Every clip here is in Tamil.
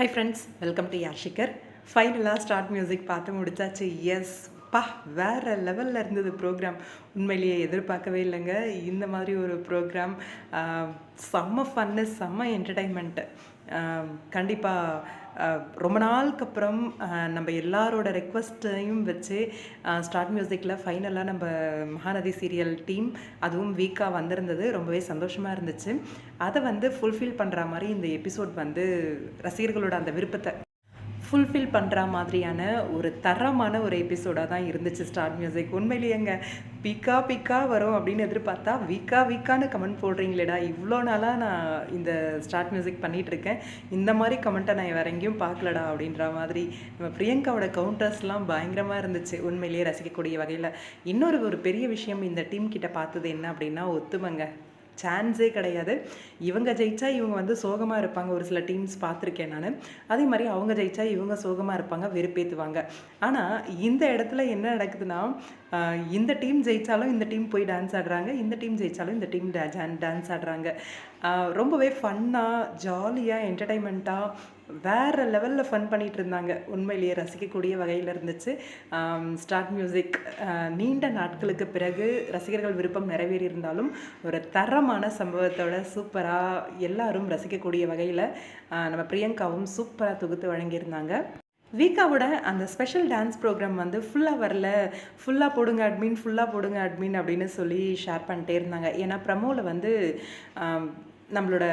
ஹை ஃப்ரெண்ட்ஸ், வெல்கம் டு யாஷிகர். ஃபைனலாக ஸ்டார்ட் மியூசிக் பார்த்து முடிச்சாச்சு. எஸ் பா, வேறு லெவலில் இருந்தது ப்ரோக்ராம். உண்மையிலேயே எதிர்பார்க்கவே இல்லைங்க இந்த மாதிரி ஒரு ப்ரோக்ராம். செம்ம ஃபன்னு, செம்ம என்டர்டைன்மெண்ட்டு. கண்டிப்பாக ரொம்ப நாளுக்கு அப்புறம் நம்ம எல்லாரோட ரெக்வஸ்ட்டையும் வச்சு ஸ்டார்ட் மியூசிக்கில் ஃபைனலாக நம்ம மகாநதி சீரியல் டீம் அதுவும் வீக்காக வந்திருந்தது. ரொம்பவே சந்தோஷமாக இருந்துச்சு. அதை வந்து ஃபுல்ஃபில் பண்ணுற மாதிரி இந்த எபிசோட் வந்து ரசிகர்களோட அந்த விருப்பத்தை ஃபுல்ஃபில் பண்ணுற மாதிரியான ஒரு தரமான ஒரு எபிசோடாக தான் இருந்துச்சு ஸ்டார்ட் மியூசிக். உண்மையிலேயேங்க பிக்கா வரும் அப்படின்னு எதிர்பார்த்தா வீக்கான்னு கமெண்ட் போடுறீங்களேடா. இவ்வளோ நாளாக நான் இந்த ஸ்டார்ட் மியூசிக் பண்ணிகிட்ருக்கேன், இந்த மாதிரி கமெண்ட்டை நான் வேறு எங்கேயும் பார்க்கலடா அப்படின்ற மாதிரி. நம்ம பிரியங்காவோட கவுண்டர்ஸ்லாம் பயங்கரமாக இருந்துச்சு. உண்மையிலேயே ரசிக்கக்கூடிய வகையில். ஒரு பெரிய விஷயம் இந்த டீம் கிட்ட பார்த்தது என்ன அப்படின்னா, ஒத்துமைங்க. சான்ஸே கிடையாது. இவங்க ஜெயிச்சா இவங்க வந்து சோகமாக இருப்பாங்க. ஒரு சில டீம்ஸ் பார்த்துருக்கேன் நான். அதே மாதிரி அவங்க ஜெயிச்சா இவங்க சோகமாக இருப்பாங்க, வெறுப்பேற்றுவாங்க. ஆனால் இந்த இடத்துல என்ன நடக்குதுன்னா, இந்த டீம் ஜெயித்தாலும் இந்த டீம் போய் டான்ஸ் ஆடுறாங்க, இந்த டீம் ஜெயித்தாலும் இந்த டீம் டான்ஸ் ஆடுறாங்க. ரொம்பவே ஃபன்னாக, ஜாலியாக, என்டர்டைன்மெண்ட்டாக வேறு லெவலில் ஃபன் பண்ணிகிட்டு இருந்தாங்க. உண்மையிலேயே ரசிக்கக்கூடிய வகையில் இருந்துச்சு ஸ்டார்ட் மியூசிக். நீண்ட நாட்களுக்கு பிறகு ரசிகர்கள் விருப்பம் நிறைவேறியிருந்தாலும் ஒரு தரமான சம்பவத்தோட சூப்பராக எல்லாரும் ரசிக்கக்கூடிய வகையில் நம்ம பிரியங்காவும் சூப்பராக தொகுத்து வழங்கியிருந்தாங்க. வீக்காவோட அந்த ஸ்பெஷல் டான்ஸ் ப்ரோக்ராம் வந்து ஃபுல்லாக வரல, ஃபுல்லாக போடுங்க அட்மின் அப்படின்னு சொல்லி ஷேர் பண்ணிட்டே இருந்தாங்க. ஏன்னா ப்ரமோவில் வந்து நம்மளோட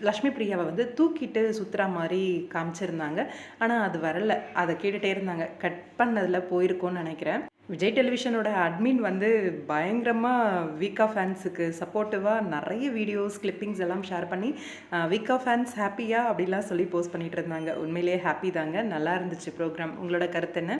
லக்ஷ்மி பிரியாவை வந்து தூக்கிட்டு சுற்றுற மாதிரி காமிச்சிருந்தாங்க. ஆனால் அது வரல. அதை கேட்டுகிட்டே இருந்தாங்க. கட் பண்ணதில் போயிருக்கோன்னு நினைக்கிறேன். விஜய் டெலிவிஷனோட அட்மின் வந்து பயங்கரமாக வீக்கா ஃபேன்ஸுக்கு சப்போர்ட்டிவாக நிறைய வீடியோஸ் கிளிப்பிங்ஸ் எல்லாம் ஷேர் பண்ணி வீக்கா ஃபேன்ஸ் ஹாப்பியா அப்படிலாம் சொல்லி போஸ்ட் பண்ணிகிட்டு இருந்தாங்க. உண்மையிலேயே ஹாப்பி தாங்க. நல்லா இருந்துச்சு ப்ரோக்ராம். உங்களோட கருத்து என்ன?